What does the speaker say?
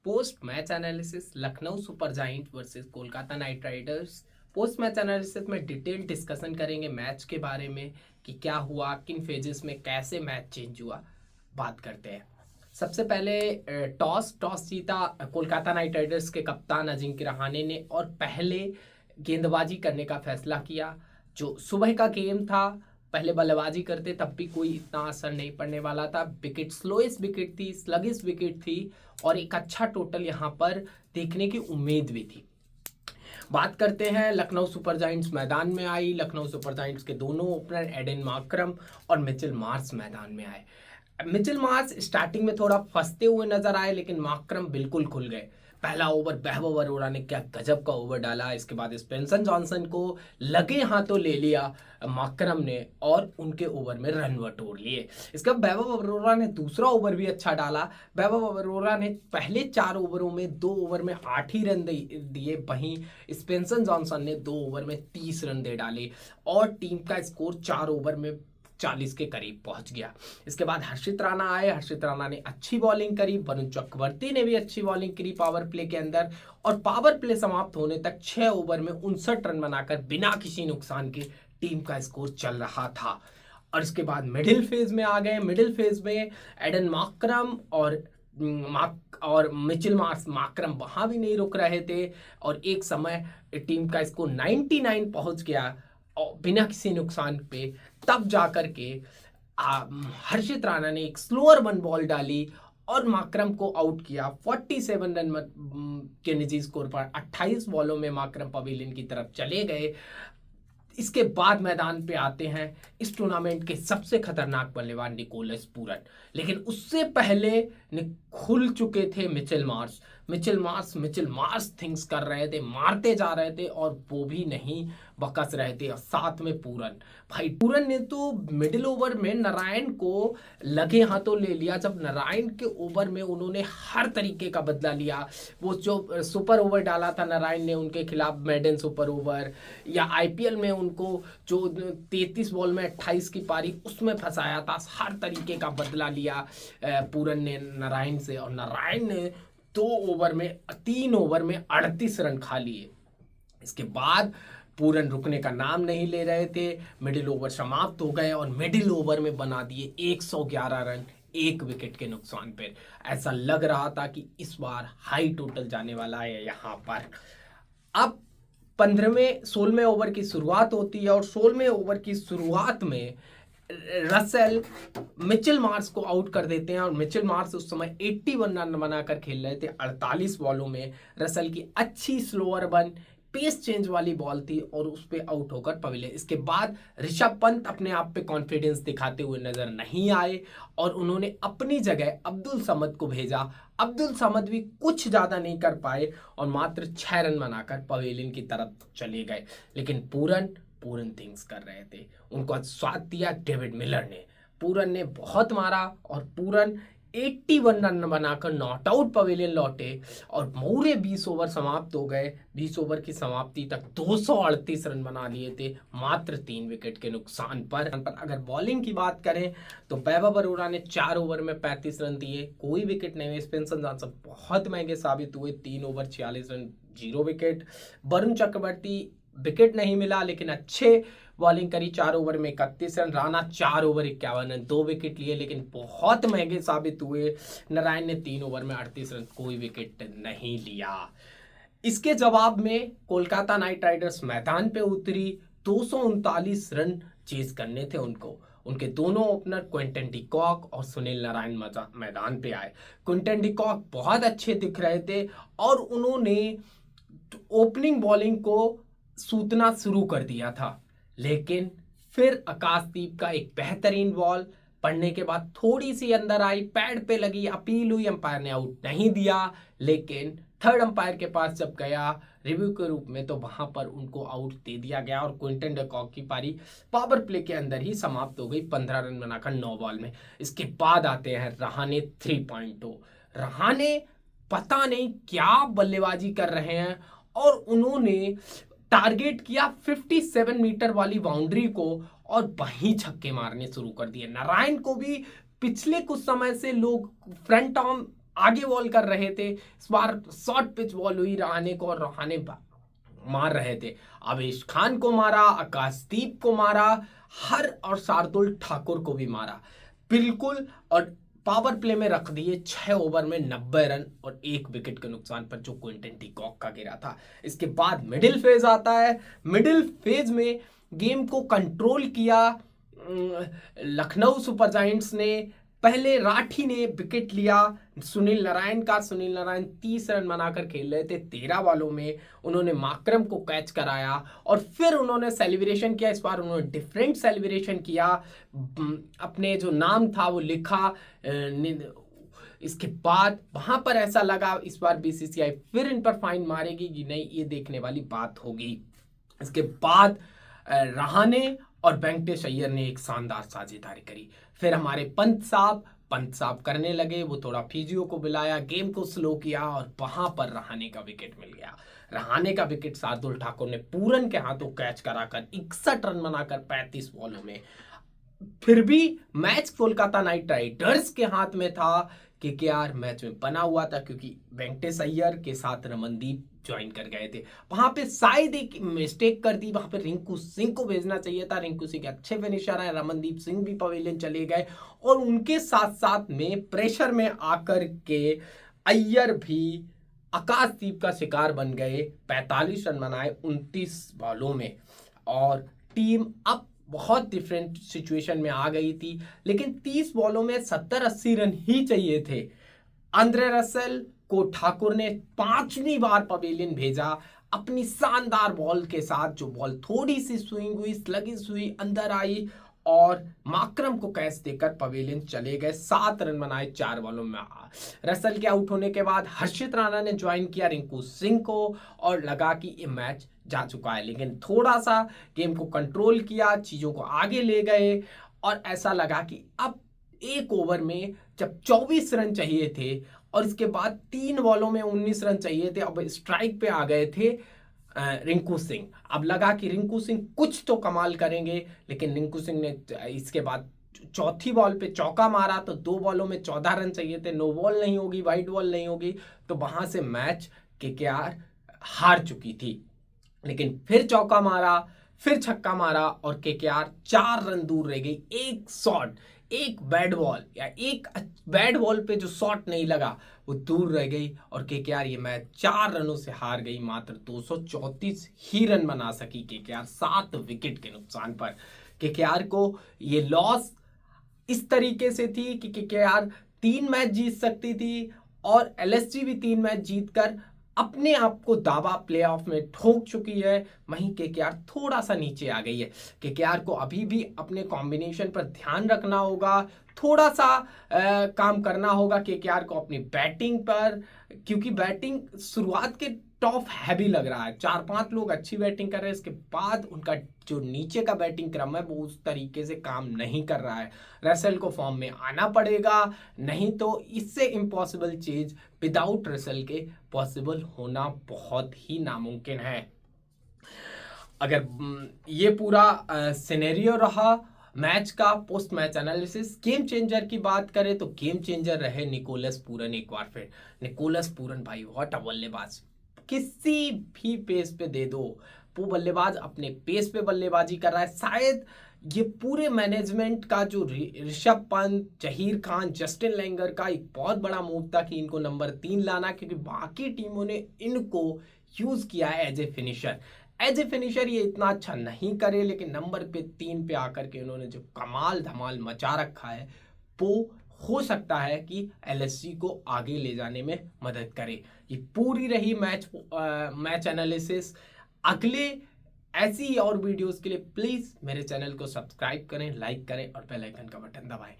Post match analysis Lucknow super giant versus Kolkata night Riders. Post match analysis में detail discussion करेंगे match के बारे में कि क्या हुआ, किन फेजेस में कैसे मैच चेंज हुआ, बात करते हैं। सबसे पहले टॉस टॉस जीता कोलकाता नाइट राइडर्स के कप्तान अजिंक्य रहाणे ने और पहले गेंदबाजी करने का फैसला किया। जो सुबह का गेम था, पहले बल्लेबाजी करते तब भी कोई इतना असर नहीं पड़ने वाला था। विकेट स्लोएस्ट विकेट थी, स्लगिस विकेट थी और एक अच्छा टोटल यहाँ पर देखने की उम्मीद भी थी। बात करते हैं, लखनऊ सुपर जायंट्स मैदान में आई। लखनऊ सुपर जायंट्स के दोनों ओपनर एडन मार्करम और मिचेल मार्श मैदान में आए। मिचेल मार्श स्टार्टिंग में थोड़ा फंसते हुए नजर आए, लेकिन मार्करम बिल्कुल खुल गए। पहला ओवर वैभव अरोड़ा ने क्या गजब का ओवर डाला। इसके बाद स्पेंसन जॉनसन को लगे हाथों ले लिया मार्करम ने और उनके ओवर में रन बटोर लिए। इसके बाद वैभव अरोड़ा ने दूसरा ओवर भी अच्छा डाला। वैभव अरोड़ा ने पहले 4 ओवरों में 2 ओवर में 8 ही रन दिए, वहीं स्पेंसन जॉनसन ने 2 ओवर में 30 रन दे डाले और टीम का स्कोर 4 ओवर में 40 के करीब पहुंच गया। इसके बाद हर्षित राणा आए। हर्षित राणा ने अच्छी बॉलिंग करी, वरुण चक्रवर्ती ने भी अच्छी बॉलिंग करी पावर प्ले के अंदर और पावर प्ले समाप्त होने तक 6 ओवर में 59 रन बनाकर बिना किसी नुकसान के टीम का स्कोर चल रहा था। और इसके बाद मिडिल फेज में आ गए। मिडिल फेज में एडन मार्करम और मिचेल मार्करम वहां भी नहीं रुक रहे थे और एक समय टीम का स्कोर 99 पहुंच गया और बिना किसी नुकसान पे। तब जाकर के हर्षित राणा ने एक स्लोअर 1 बॉल डाली और मार्करम को आउट किया। 47 रन के निजी स्कोर पर 28 बॉलों में मार्करम पवेलियन की तरफ चले गए। इसके बाद मैदान पे आते हैं इस टूर्नामेंट के सबसे खतरनाक बल्लेबाज निकोलस पूरन, लेकिन उससे पहले खुल चुके थे मिचेल मार्श थिंग्स कर रहे थे, मारते जा रहे थे और वो भी नहीं बकस रहे थे। और साथ में पूरन ने तो मिडिल ओवर में नारायण को लगे हाथों ले लिया। जब नारायण के ओवर में उन्होंने हर तरीके का बदला लिया, वो जो सुपर ओवर डाला था नारायण ने उनके खिलाफ, मेडन सुपर ओवर, या आईपीएल में उनको जो 33 बॉल में 28 की पारी उसमें फंसाया था, हर तरीके का बदला लिया पूरन ने नारायण से। और नारायण ने 3 ओवर में 38 रन खा लिए। इसके बाद पूरन रुकने का नाम नहीं ले रहे थे। मिडिल ओवर समाप्त हो गए और मिडिल ओवर में बना दिए 111 रन 1 विकेट के नुकसान पर। ऐसा लग रहा था कि इस बार हाई टोटल जाने वाला है यहाँ पर। अब 16वें ओवर की शुरुआत होती है और 16वें ओवर की शुरुआत में रसेल मिचेल मार्श को आउट कर देते हैं और मिचेल मार्श उस समय 81 रन बनाकर खेल रहे थे 48 बॉलों में। रसेल की अच्छी स्लोअर 1 पेस चेंज वाली बॉल थी और उस पे आउट होकर पवेलियन। इसके बाद ऋषभ पंत अपने आप पे कॉन्फिडेंस दिखाते हुए नजर नहीं आए और उन्होंने अपनी जगह अब्दुल समद को भेजा। अब्दुल समद भी कुछ ज्यादा नहीं कर पाए और मात्र 6 रन बनाकर पवेलियन की तरफ चले गए। लेकिन पूरन थिंग्स कर रहे थे, उनको स्वाद दिया डेविड मिलर ने। पूरन ने बहुत मारा और पूरन 81 रन बनाकर नॉट आउट पवेलियन लौटे और पूरे 20 ओवर समाप्त हो गए। 20 ओवर की समाप्ति तक 238 रन बना लिए थे मात्र 3 विकेट के नुकसान पर। अगर बॉलिंग की बात करें तो वैभव अरोड़ा ने 4 ओवर में 35 रन दिए, कोई विकेट नहीं हुए। स्पेंसन जॉनसन बहुत महंगे साबित हुए, 3 over 46 run 0 wicket. Varun Chakravarthy wicket नहीं मिला लेकिन अच्छे बॉलिंग करी, 4 ओवर में 31 run. Rana 4 over 51 run 2 wicket लिए लेकिन बहुत महंगे साबित हुए। नारायण ने 3 ओवर में 38 रन, कोई विकेट नहीं लिया। इसके जवाब में कोलकाता नाइट राइडर्स मैदान पे उतरी। 239 रन चेज करने थे उनको। उनके दोनों ओपनर क्विंटन डी कॉक और सुनील नारायण मैदान पे आए। क्विंटन डी कॉक बहुत अच्छे दिख रहे थे और उन्होंने ओपनिंग बॉलिंग को सूतना शुरू कर दिया था, लेकिन फिर आकाशदीप का एक बेहतरीन बॉल पड़ने के बाद थोड़ी सी अंदर आई, पैड पे लगी, अपील हुई, अंपायर ने आउट नहीं दिया। लेकिन थर्ड अंपायर के पास जब गया रिव्यू के रूप में तो वहां पर उनको आउट दे दिया गया और क्विंटन डी कॉक की पारी पावर प्ले के अंदर ही समाप्त हो गई 15 रन बनाकर 9 बॉल में। इसके बाद आते हैं रहाणे 3.0। रहाणे पता नहीं क्या बल्लेबाजी कर रहे हैं और उन्होंने टारगेट किया 57 मीटर वाली बाउंड्री को और वहीं छक्के मारने शुरू कर दिए। नारायण को भी पिछले कुछ समय से लोग फ्रंट आर्म आगे बॉल कर रहे थे। इस बार शॉर्ट पिच बॉल हुई रहाणे को और रहाणे मार रहे थे। आवेश खान को मारा, आकाशदीप को मारा, हर और शार्दुल ठाकुर को भी मारा बिल्कुल। और पावर प्ले में रख दिए 6 ओवर में 90 रन और 1 विकेट के नुकसान पर, जो क्विंटन डी कॉक का गिरा था। इसके बाद मिडिल फेज आता है। मिडिल फेज में गेम को कंट्रोल किया लखनऊ सुपर जायंट्स ने। पहले राठी ने विकेट लिया सुनील नारायण का। सुनील नारायण 30 रन बनाकर खेल रहे थे 13 बॉलों में। उन्होंने माकरम को कैच कराया और फिर उन्होंने सेलिब्रेशन किया। इस बार उन्होंने डिफरेंट सेलिब्रेशन किया, अपने जो नाम था वो लिखा। इसके बाद वहां पर ऐसा लगा इस बार बीसीसीआई फिर इन पर फाइन मारेगी कि नहीं, ये देखने वाली बात होगी। इसके बाद रहाणे और वेंकटेश अय्यर ने एक शानदार साझेदारी करी। फिर हमारे पंत साहब करने लगे। वो थोड़ा फिजियो को बुलाया, गेम को स्लो किया और वहां पर रहाणे का विकेट मिल गया। रहाणे का विकेट शार्दुल ठाकुर ने पूरन के हाथों कैच कराकर 61 रन बनाकर 35 बॉलों में। फिर भी मैच कोलकाता नाइट राइडर्स के हाथ में था। केकेआर मैच में बना हुआ था क्योंकि वेंकटेश अय्यर के साथ रमनदीप ज्वाइन कर गए थे। वहां पे शायद एक मिस्टेक कर दी, वहां पे रिंकू सिंह को भेजना चाहिए था। रिंकू सिंह अच्छे फिनिशर हैं, रमनदीप सिंह भी पवेलियन चले गए और उनके साथ साथ में प्रेशर में आकर के अय्यर भी आकाशदीप का शिकार बन गए। 45 रन बनाए 29 बॉलों में और टीम अब बहुत डिफरेंट सिचुएशन में आ गई थी। लेकिन 30 बॉलों में 70-80 रन ही चाहिए थे। आंद्रे रसेल को ठाकुर ने 5वीं बार पवेलियन भेजा अपनी शानदार बॉल के साथ। जो बॉल थोड़ी सी स्विंग हुई, स्लगिश हुई, अंदर आई और माकरम को कैच देकर पवेलियन चले गए। 7 रन बनाए 4 बॉलों में। रसेल के आउट होने के बाद हर्षित राणा ने ज्वाइन किया रिंकू सिंह को और लगा कि ये मैच जा चुका है। लेकिन थोड़ा सा गेम को कंट्रोल किया, चीजों को आगे ले गए और ऐसा लगा कि अब एक ओवर में जब 24 रन चाहिए थे और इसके बाद 3 बॉलों में 19 रन चाहिए थे, अब स्ट्राइक पे आ गए थे रिंकू सिंह। अब लगा कि रिंकू सिंह कुछ तो कमाल करेंगे, लेकिन रिंकू सिंह ने इसके बाद चौथी बॉल पे चौका मारा तो 2 बॉलों में 14 रन चाहिए थे। नो बॉल नहीं होगी, वाइड बॉल नहीं होगी, तो वहां से मैच केकेआर हार चुकी थी। लेकिन फिर चौका मारा, फिर छक्का मारा और केकेआर 4 रन दूर रह गई। एक शॉट, एक बैड बॉल या एक बैड बॉल पे जो शॉट नहीं लगा वो दूर रह गई और केकेआर ये मैच 4 रनों से हार गई। मात्र 234 ही रन बना सकी केकेआर 7 विकेट के नुकसान पर। केकेआर को ये लॉस इस तरीके से थी कि केकेआर 3 मैच जीत सकती थी और एलएसजी भी 3 मैच जीतकर अपने आप को दावा प्लेऑफ में ठोक चुकी है। वहीं केकेआर थोड़ा सा नीचे आ गई है। केकेआर को अभी भी अपने कॉम्बिनेशन पर ध्यान रखना होगा, थोड़ा सा काम करना होगा केकेआर को अपनी बैटिंग पर, क्योंकि बैटिंग शुरुआत के टॉप हैवी लग रहा है। 4-5 लोग अच्छी बैटिंग कर रहे हैं, इसके बाद उनका जो नीचे का बैटिंग क्रम है वो उस तरीके से काम नहीं कर रहा है। रसेल को फॉर्म में आना पड़ेगा, नहीं तो इससे इम्पॉसिबल चीज विदाउट रसेल के पॉसिबल होना बहुत ही नामुमकिन है। अगर ये पूरा सिनेरियो रहा मैच का post match analysis. Game changer की बात करें तो गेम चेंजर रहे निकोलस पूरन। एक बार फिर निकोलस पूरन भाई व्हाट अ बल्लेबाज, किसी भी पेस पे दे दो वो बल्लेबाज अपने पेस पे बल्लेबाजी कर रहा है। शायद ये पूरे मैनेजमेंट का जो ऋषभ पंत, जहीर खान, जस्टिन लेंगर का एक बहुत बड़ा मूव था कि इनको नंबर 3 लाना, क्योंकि बाकी टीमों ने इनको यूज किया है as a finisher. As a finisher ये इतना अच्छा नहीं करे, लेकिन नंबर 3 पे आकर के उन्होंने जो कमाल धमाल मचा रखा है वो हो सकता है कि एलएसजी को आगे ले जाने में मदद करे। ये पूरी रही मैच एनालिसिस। अगले ऐसी और वीडियोस के लिए प्लीज मेरे चैनल को सब्सक्राइब करें, लाइक करें और बेल आइकन का बटन दबाएं।